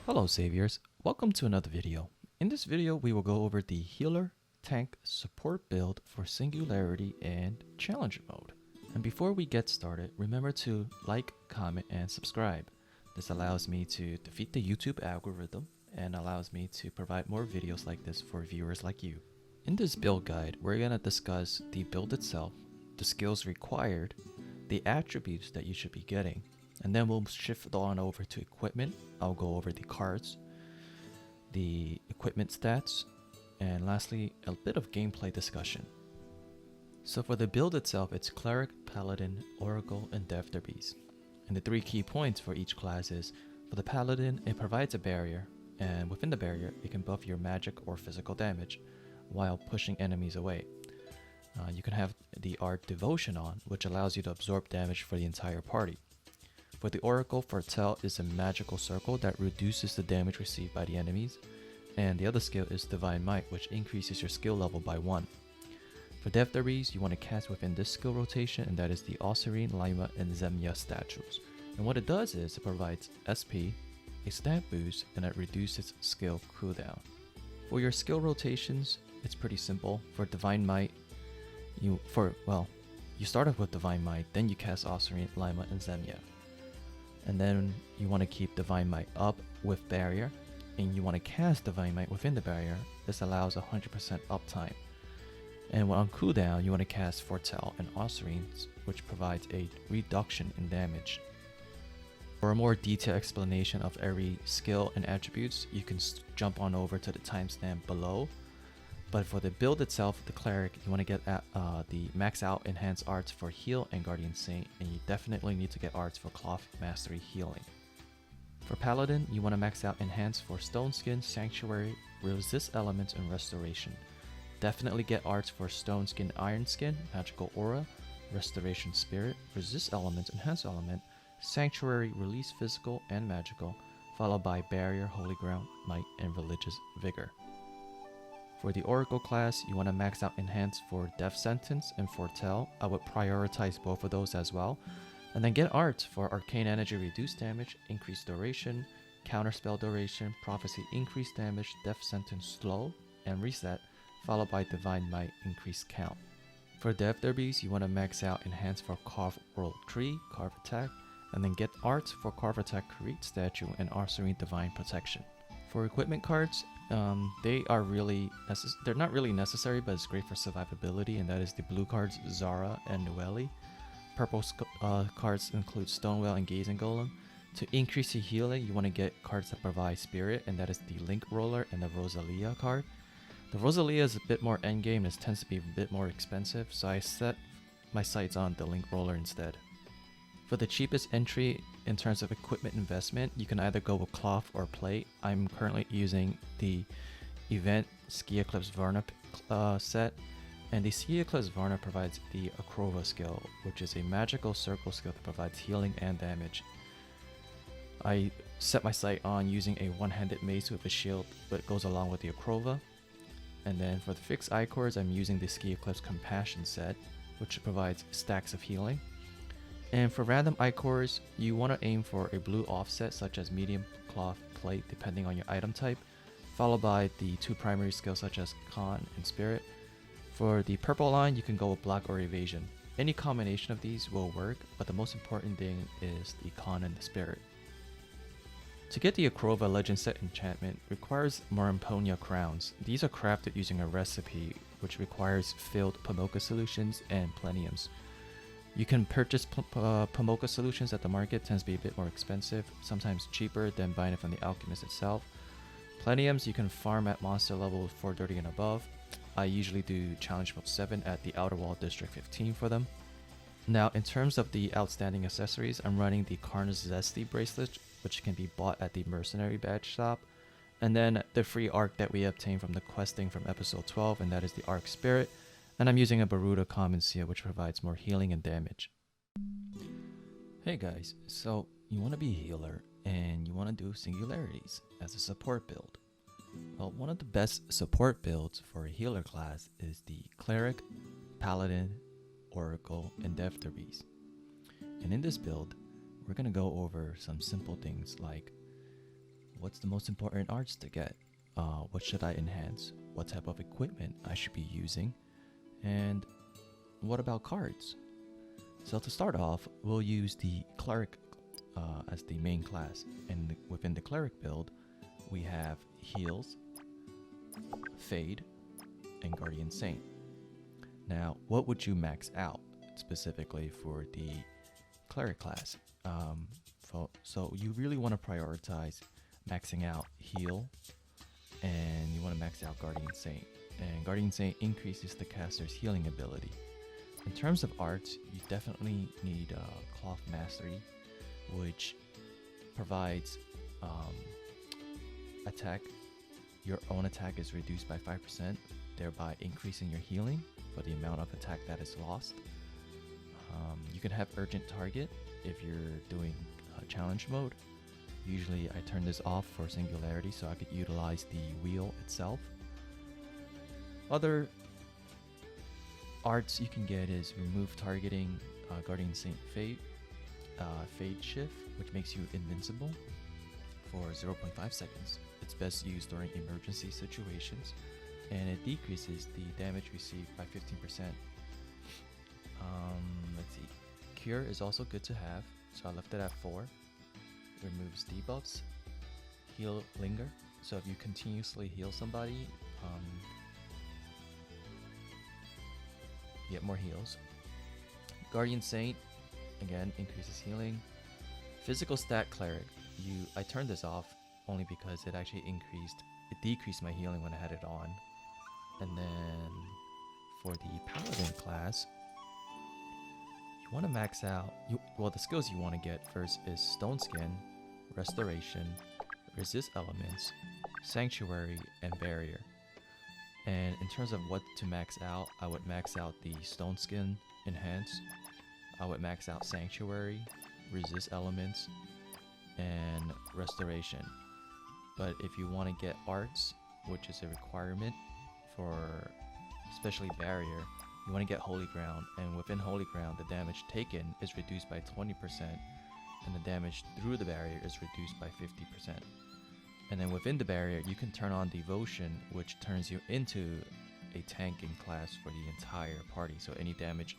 Hello Saviors, welcome to another video. In this video we will go over the healer tank support build for Singularity and Challenger mode. And before we get started, remember to like, comment, and subscribe. This allows me to defeat the YouTube algorithm and allows me to provide more videos like this for viewers like you. In this build guide, we're going to discuss the build itself, the skills required, the attributes that you should be getting, and then we'll shift on over to equipment. I'll go over the cards, the equipment stats, and lastly, a bit of gameplay discussion. So for the build itself, it's Cleric, Paladin, Oracle, and Death Derbies. And the three key points for each class is, for the Paladin, it provides a barrier, and within the barrier, it can buff your magic or physical damage while pushing enemies away. You can have the art Devotion on, which allows you to absorb damage for the entire party. For the Oracle, Foretell is a magical circle that reduces the damage received by the enemies, and the other skill is Divine Might, which increases your skill level by 1. For Death Derbies, you want to cast within this skill rotation, and that is the Osirine, Lima, and Zemya statues. And what it does is it provides SP, a stat boost, and it reduces skill cooldown. For your skill rotations, it's pretty simple. For Divine Might, you start off with Divine Might, then you cast Osirine, Lima, and Zemya. And then you want to keep Divine Might up with barrier, and you want to cast Divine Might within the barrier. This allows 100% uptime. And on cooldown, you want to cast Foretell and Osirine, which provides a reduction in damage. For a more detailed explanation of every skill and attributes, you can jump on over to the timestamp below. But for the build itself, the Cleric, you want to get the max out enhanced arts for Heal and Guardian Saint, and you definitely need to get arts for Cloth Mastery Healing. For Paladin, you want to max out enhance for Stone Skin, Sanctuary, Resist Elements, and Restoration. Definitely get arts for Stone Skin, Iron Skin, Magical Aura, Restoration Spirit, Resist Elements, Enhance Element, Sanctuary, Release Physical and Magical, followed by Barrier, Holy Ground, Might, and Religious Vigor. For the Oracle class, you want to max out Enhance for Death Sentence and Foretell. I would prioritize both of those as well. And then get Art for Arcane Energy Reduce Damage, Increase Duration, Counterspell Duration, Prophecy Increase Damage, Death Sentence Slow, and Reset, followed by Divine Might Increase Count. For Death Derbies, you want to max out Enhance for Carve World Tree, Carve Attack, and then get Art for Carve Attack Create Statue and Osirine Divine Protection. For equipment cards, they're not really necessary, but it's great for survivability, and that is the blue cards Zara and Noelle. Purple cards include Stonewell and Gazing Golem. To increase your healing, you want to get cards that provide Spirit, and that is the Link Roller and the Rosalia card. The Rosalia is a bit more endgame, and it tends to be a bit more expensive, so I set my sights on the Link Roller instead. For the cheapest entry in terms of equipment investment, you can either go with cloth or plate. I'm currently using the Event Ski Eclipse Varna set, and the Ski Eclipse Varna provides the Akrova skill, which is a magical circle skill that provides healing and damage. I set my sight on using a one-handed mace with a shield that goes along with the Akrova. And then for the fixed Ichors, I'm using the Ski Eclipse Compassion set, which provides stacks of healing. And for random Ichors, you want to aim for a blue offset such as medium, cloth, plate, depending on your item type, followed by the two primary skills such as con and spirit. For the purple line, you can go with black or evasion. Any combination of these will work, but the most important thing is the con and the spirit. To get the Akrova Legend Set enchantment requires Moramponia crowns. These are crafted using a recipe which requires filled Pomoka solutions and pleniums. You can purchase Pomoka solutions at the market, tends to be a bit more expensive, sometimes cheaper than buying it from the alchemist itself. Pleniums you can farm at monster level 430 and above. I usually do challenge mode 7 at the Outer Wall District 15 for them. Now in terms of the outstanding accessories, I'm running the Karna's Zesty bracelet, which can be bought at the Mercenary Badge shop. And then the free arc that we obtained from the questing from episode 12, and that is the Arc Spirit. And I'm using a Baruda Common Seal, which provides more healing and damage. Hey guys, so you want to be a healer and you want to do Singularities as a support build. Well, one of the best support builds for a healer class is the Cleric, Paladin, Oracle, and Death Derbies. And in this build, we're going to go over some simple things like What's the most important arts to get? What should I enhance? What type of equipment I should be using? And what about cards? So to start off, we'll use the cleric as the main class, and within the cleric build, we have heals, fade, and guardian saint. Now, what would you max out specifically for the cleric class? So you really want to prioritize maxing out heal, and you want to max out guardian saint. And guardian saint increases the caster's healing ability. In terms of arts, you definitely need cloth mastery, which provides attack. Your own attack is reduced by 5%, thereby increasing your healing for the amount of attack that is lost. You can have urgent target if you're doing challenge mode. Usually I turn this off for Singularity so I could utilize the wheel itself. Other arts you can get is remove targeting, Guardian Saint Fade, Fade Shift, which makes you invincible for 0.5 seconds. It's best used during emergency situations, and it decreases the damage received by 15%. Let's see. Cure is also good to have, so I left it at 4. Removes debuffs. Heal Linger, so if you continuously heal somebody, you get more heals. Guardian Saint, again, increases healing. Physical stat Cleric, I turned this off only because it decreased my healing when I had it on. And then for the Paladin class, you want to max out, the skills you want to get first is Stone Skin, Restoration, Resist Elements, Sanctuary, and Barrier. And in terms of what to max out, I would max out the Stone Skin Enhance, I would max out Sanctuary, Resist Elements, and Restoration. But if you want to get Arts, which is a requirement for especially Barrier, you want to get Holy Ground, and within Holy Ground, the damage taken is reduced by 20%, and the damage through the barrier is reduced by 50%. And then within the barrier, you can turn on Devotion, which turns you into a tanking class for the entire party. So any damage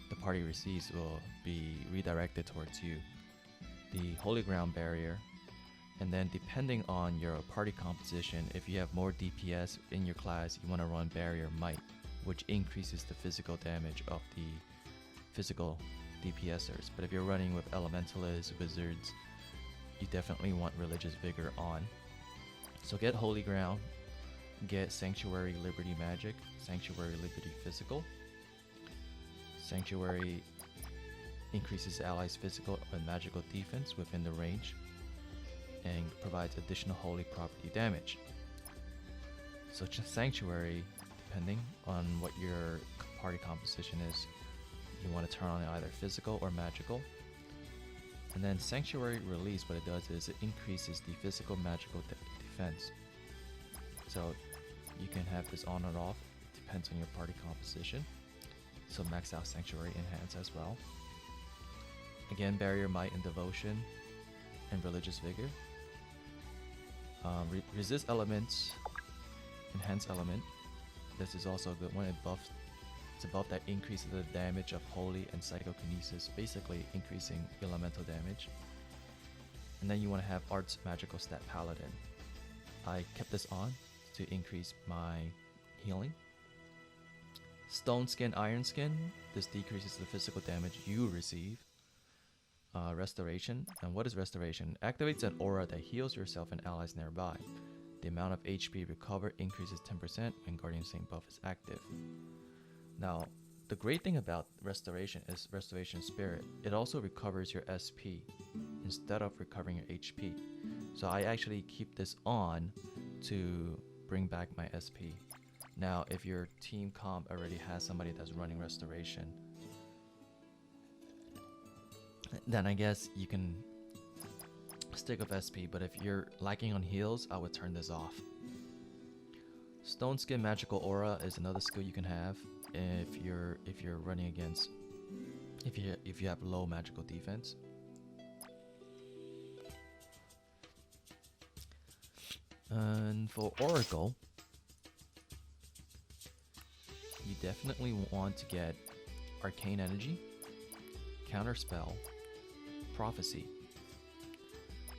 the party receives will be redirected towards you. The Holy Ground barrier, and then depending on your party composition, if you have more DPS in your class, you want to run Barrier Might, which increases the physical damage of the physical DPSers. But if you're running with Elementalists, Wizards, you definitely want Religious Vigor on. So get Holy Ground, get Sanctuary Liberty Magic, Sanctuary Liberty Physical. Sanctuary increases allies' physical and magical defense within the range and provides additional holy property damage. So just Sanctuary, depending on what your party composition is, you want to turn on either physical or magical. And then Sanctuary Release, what it does is it increases the physical magical defense. So you can have this on or off, depends on your party composition. So max out Sanctuary Enhance as well. Again, Barrier Might and Devotion and Religious Vigor. Resist Elements, Enhance Element. This is also a good one. It's a buff that increases the damage of Holy and Psychokinesis, basically increasing elemental damage. And then you want to have Arts Magical Stat Paladin. I kept this on to increase my healing. Stone Skin, Iron Skin. This decreases the physical damage you receive. Restoration. And what is Restoration? Activates an aura that heals yourself and allies nearby. The amount of HP recovered increases 10% when Guardian Saint buff is active. Now, the great thing about Restoration is Restoration Spirit. It also recovers your SP instead of recovering your HP. So I actually keep this on to bring back my SP. Now, if your team comp already has somebody that's running Restoration, then I guess you can stick with SP, but if you're lacking on heals, I would turn this off. Stone Skin Magical Aura is another skill you can have if you're running against if you have low magical defense. And for Oracle, you definitely want to get Arcane Energy, Counterspell, Prophecy.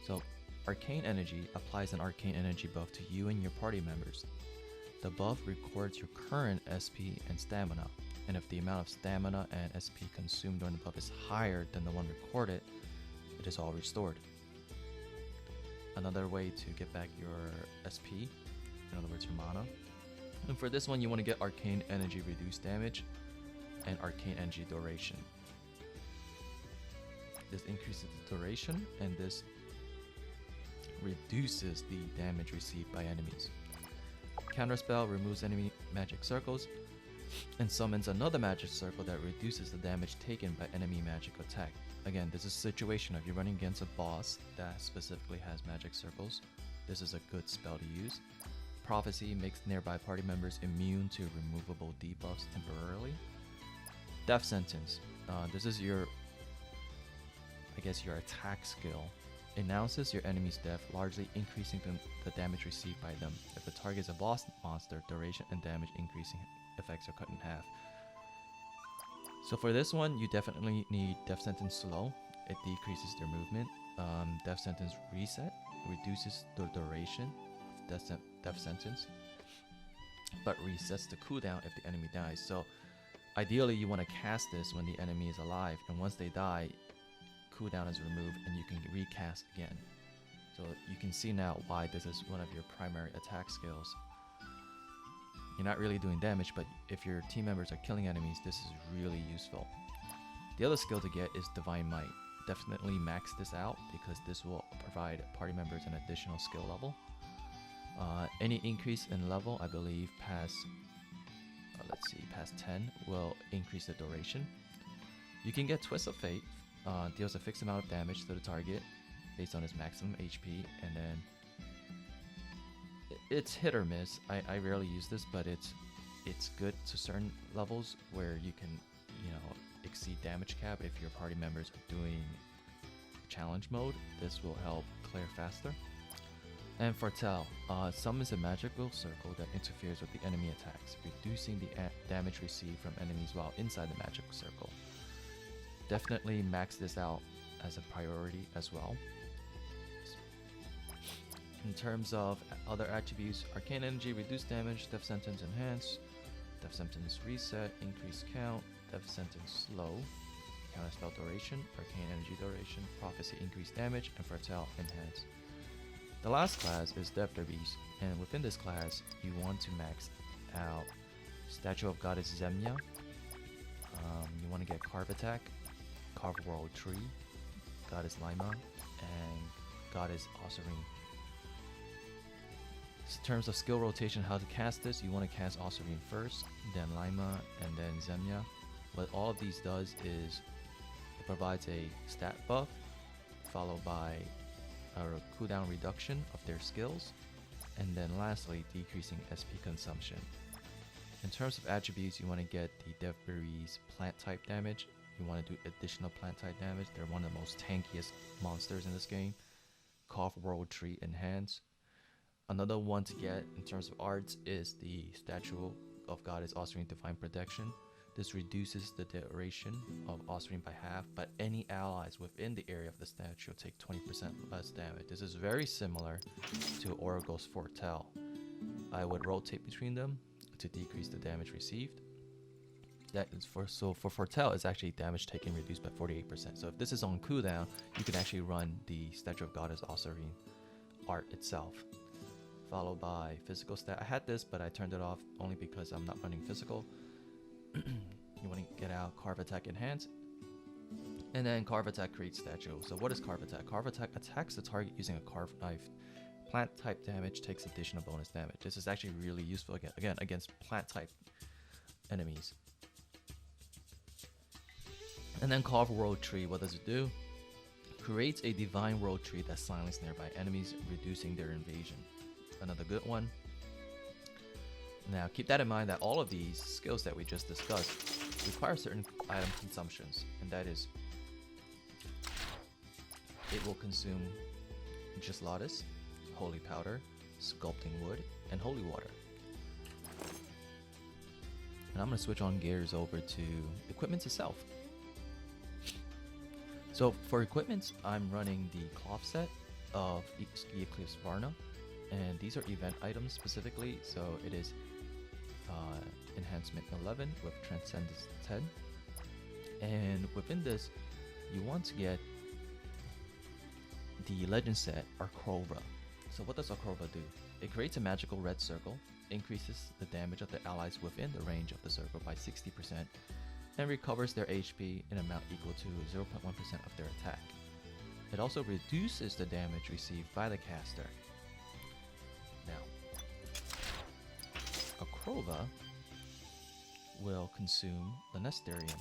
So Arcane Energy applies an Arcane Energy buff to you and your party members. The buff records your current SP and stamina, and if the amount of stamina and SP consumed during the buff is higher than the one recorded, it is all restored. Another way to get back your SP, in other words your mana. And for this one, you want to get Arcane Energy Reduced Damage and Arcane Energy Duration. This increases the duration, and this reduces the damage received by enemies. Counterspell removes enemy magic circles and summons another magic circle that reduces the damage taken by enemy magic attack. Again, this is a situation if you're running against a boss that specifically has magic circles. This is a good spell to use. Prophecy makes nearby party members immune to removable debuffs temporarily. Death Sentence. This is your attack skill. Announces your enemy's death, largely increasing the damage received by them. If the target is a boss monster, duration and damage increasing effects are cut in half. So for this one, you definitely need Death Sentence Slow. It decreases their movement. Death Sentence Reset reduces the duration of Death Sentence, but resets the cooldown if the enemy dies. So ideally, you want to cast this when the enemy is alive, and once they die, cooldown is removed and you can recast again. So you can see now why this is one of your primary attack skills. You're not really doing damage, but if your team members are killing enemies, this is really useful. The other skill to get is Divine Might. Definitely max this out because this will provide party members an additional skill level. Any increase in level, I believe, past 10 will increase the duration. You can get Twist of Fate. Deals a fixed amount of damage to the target based on his maximum HP, and then it's hit or miss. I rarely use this, but it's good to certain levels where you can, exceed damage cap. If your party members are doing challenge mode, this will help clear faster. And Foretell summons a magical circle that interferes with the enemy attacks, reducing the damage received from enemies while inside the magical circle. Definitely max this out as a priority as well. In terms of other attributes, Arcane Energy, Reduced Damage, Death Sentence Enhance, Death Sentence Reset, Increased Count, Death Sentence Slow, Counterspell Duration, Arcane Energy Duration, Prophecy Increased Damage, and Foretell Enhance. The last class is Death Dervish, and within this class, you want to max out Statue of Goddess Zemnia. You want to get Carve Attack, Carve World Tree, Goddess Lima, and Goddess Osirine. In terms of skill rotation, how to cast this, you want to cast Osirine first, then Lima, and then Zemnia. What all of these does is it provides a stat buff, followed by a cooldown reduction of their skills, and then lastly, decreasing SP consumption. In terms of attributes, you want to get the Death Berries plant type damage. You want to do additional plant type damage. They're one of the most tankiest monsters in this game. Carve World Tree Enhance. Another one to get in terms of arts is the Statue of Goddess Osirine Divine Protection. This reduces the duration of Osirine by half, but any allies within the area of the statue take 20% less damage. This is very similar to Oracle's Foretell. I would rotate between them to decrease the damage received. For Foretell, it's actually damage taken reduced by 48%. So if this is on cooldown, you can actually run the Statue of Goddess Osirine art itself, followed by physical stat. I had this, but I turned it off only because I'm not running physical. You want to get out Carve Attack Enhance, and then Carve Attack creates statue. So what is Carve Attack? Carve Attack attacks the target using a carved knife. Plant type damage takes additional bonus damage. This is actually really useful again against plant type enemies. And then Carve World Tree, what does it do? Creates a divine world tree that silences nearby enemies, reducing their invasion. Another good one. Now keep that in mind that all of these skills that we just discussed require certain item consumptions, and that is it will consume Just Lotus, Holy Powder, Sculpting Wood, and Holy Water. And I'm going to switch on gears over to equipment itself. So for equipment, I'm running the cloth set of Ski Eclipse Varna, and these are event items specifically. So it is Enhancement 11 with Transcendence 10, and within this, you want to get the legend set Arkrova. So what does Arkrova do? It creates a magical red circle, increases the damage of the allies within the range of the circle by 60%, and recovers their HP in amount equal to 0.1% of their attack. It also reduces the damage received by the caster. Now, Arkrova will consume the Nesterium,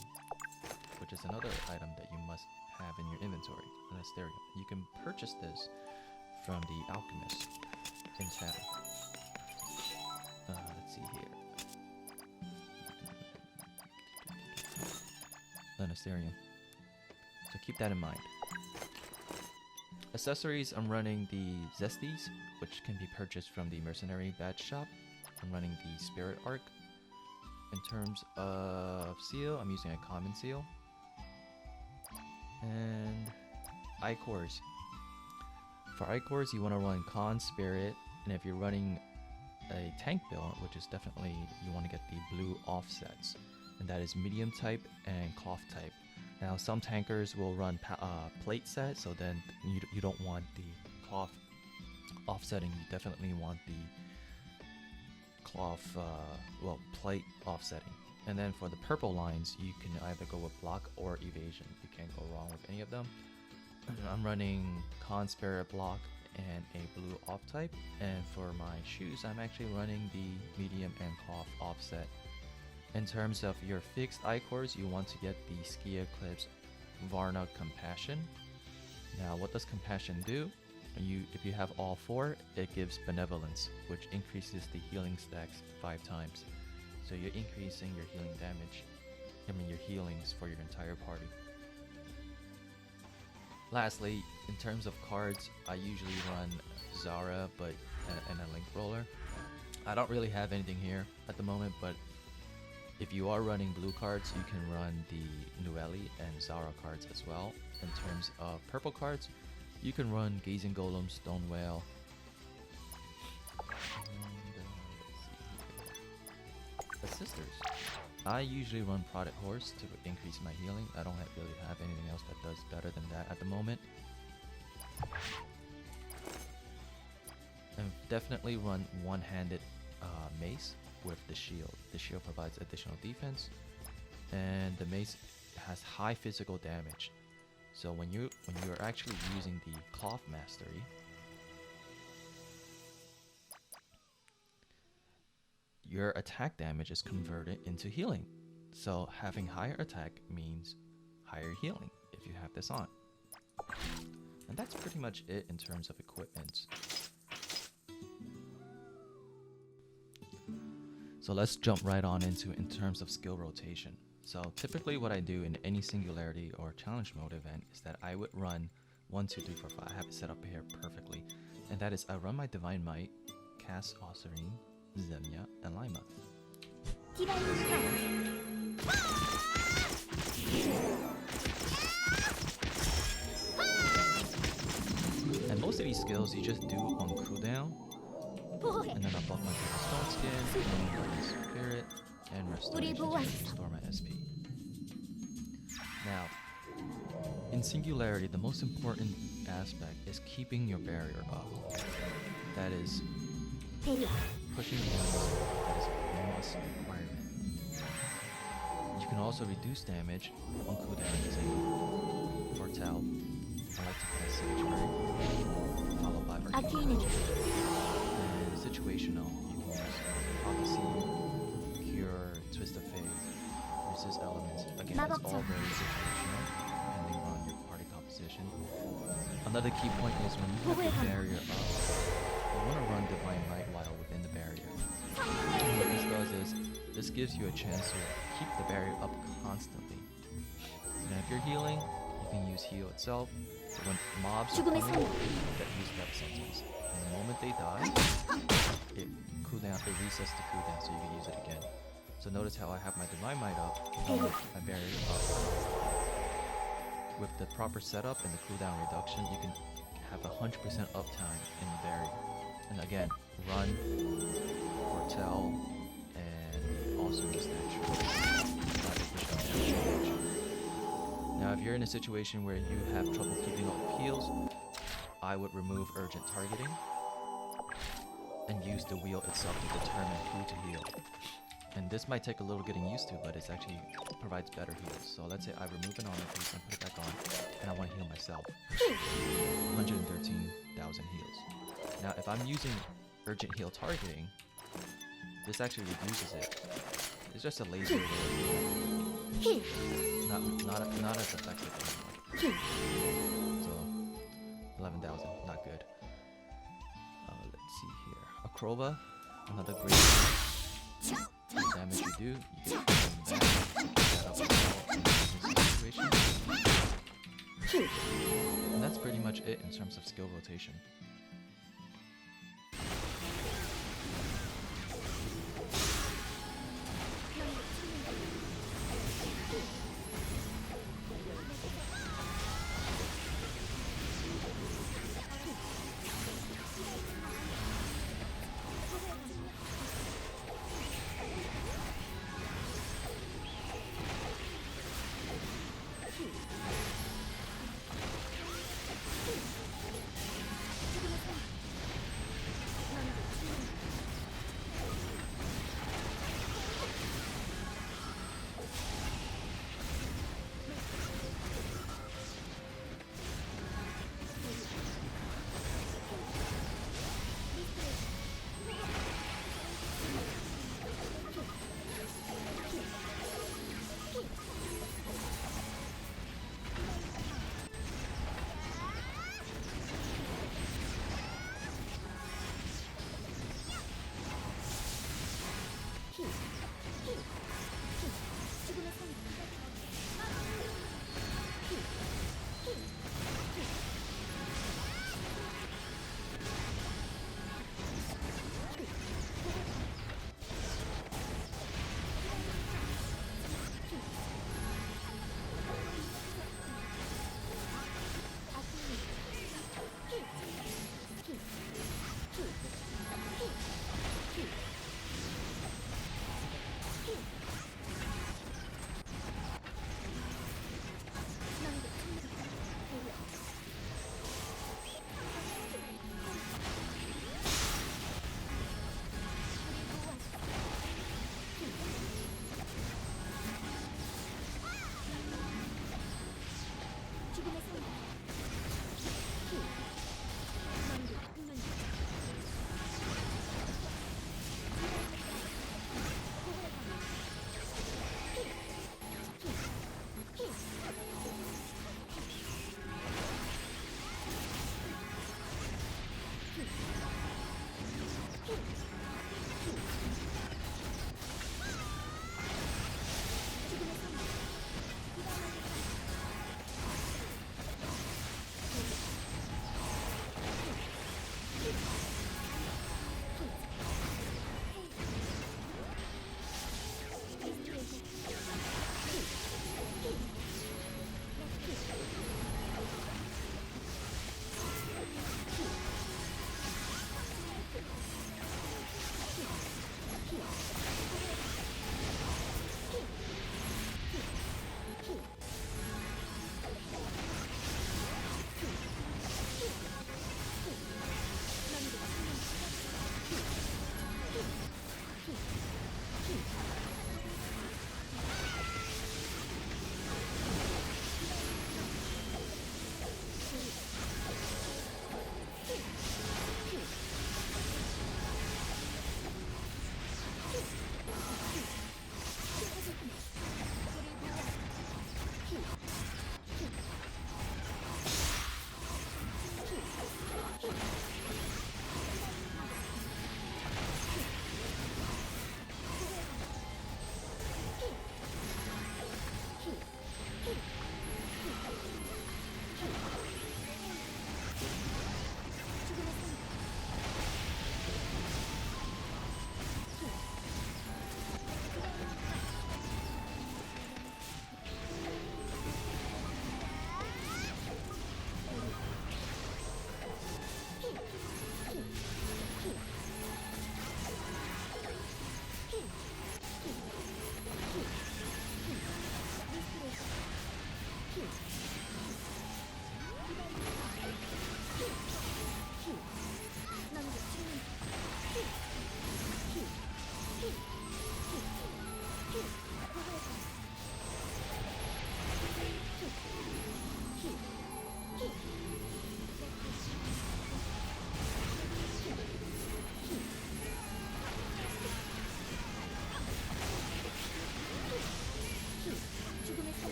which is another item that you must have in your inventory. The Nesterium. You can purchase this from the alchemist in town. Let's see here. The Nesterium. So keep that in mind. Accessories, I'm running the Zesties, which can be purchased from the Mercenary Badge Shop. I'm running the Spirit Arc. In terms of seal, I'm using a common seal. And Ichors. For Ichors, you want to run Con, Spirit, and if you're running a tank build, which is definitely, you want to get the blue offsets, and that is medium type and cloth type. Now some tankers will run plate set, so then you don't want the cloth offsetting, you definitely want the cloth, plate offsetting. And then for the purple lines, you can either go with block or evasion. You can't go wrong with any of them. I'm running Con, Spirit, block, and a blue off type. And for my shoes, I'm actually running the medium and cloth offset. In terms of your fixed Ichors, you want to get the Ski Eclipse Varna Compassion. Now, what does Compassion do? If you have all four, it gives Benevolence, which increases the healing stacks 5 times. So you're increasing your healing damage, your healings for your entire party. Lastly, in terms of cards, I usually run Zara and a Link Roller. I don't really have anything here at the moment, but if you are running blue cards, you can run the Nueli and Zara cards as well. In terms of purple cards, you can run Gazing Golem, Stone Whale, and the Sisters. I usually run Prodded Horse to increase my healing. I don't really have anything else that does better than that at the moment. And definitely run one-handed mace with the shield. The shield provides additional defense, and the mace has high physical damage. So when you're actually using the cloth mastery, your attack damage is converted into healing. So having higher attack means higher healing if you have this on. And that's pretty much it in terms of equipment. So let's jump right on into in terms of skill rotation. So typically what I do in any Singularity or Challenge Mode event is that I would run 1, 2, 3, 4, 5. I have it set up here perfectly. And that is I run my Divine Might, cast Osirine, Zemnia, and Lima. And most of these skills you just do on cooldown. And then I buff my Stone Skin, Spirit, and Restoration to restore my SP. Now, in Singularity, the most important aspect is keeping your barrier up. That is pushing the enemies. That is a must requirement. You can also reduce damage on cooldown using Foretell. I like to play Sanctuary, followed by Arcane. And situational, you can use Prophecy, Cure, Twist of Fate, Resist Elements. Again, it's all very situational, depending on your party composition. Another key point is when you have your barrier up, you want to run Divine Might while within the barrier. And what this does is, this gives you a chance to keep the barrier up constantly. Now if you're healing, you can can use heal itself. So when mobs are coming, that use death sentence. And the moment they die, it resets the cooldown so you can use it again. So notice how I have my Divine Might up, my barrier up. With the proper setup and the cooldown reduction, you can have 100% uptime in the barrier. And again, run, foretell, and also use natural. Now if you're in a situation where you have trouble keeping up heals, I would remove urgent targeting and use the wheel itself to determine who to heal. And this might take a little getting used to, but it actually provides better heals. So let's say I remove an armor piece and put it back on, and I want to heal myself. 113,000 heals. Now if I'm using urgent heal targeting, this actually reduces it. It's just a lazy way of healing. Not as effective anymore. So 11,000, not good. Let's see here. Akrova, another great the damage you do, you get that up in this situation. And that's pretty much it in terms of skill rotation.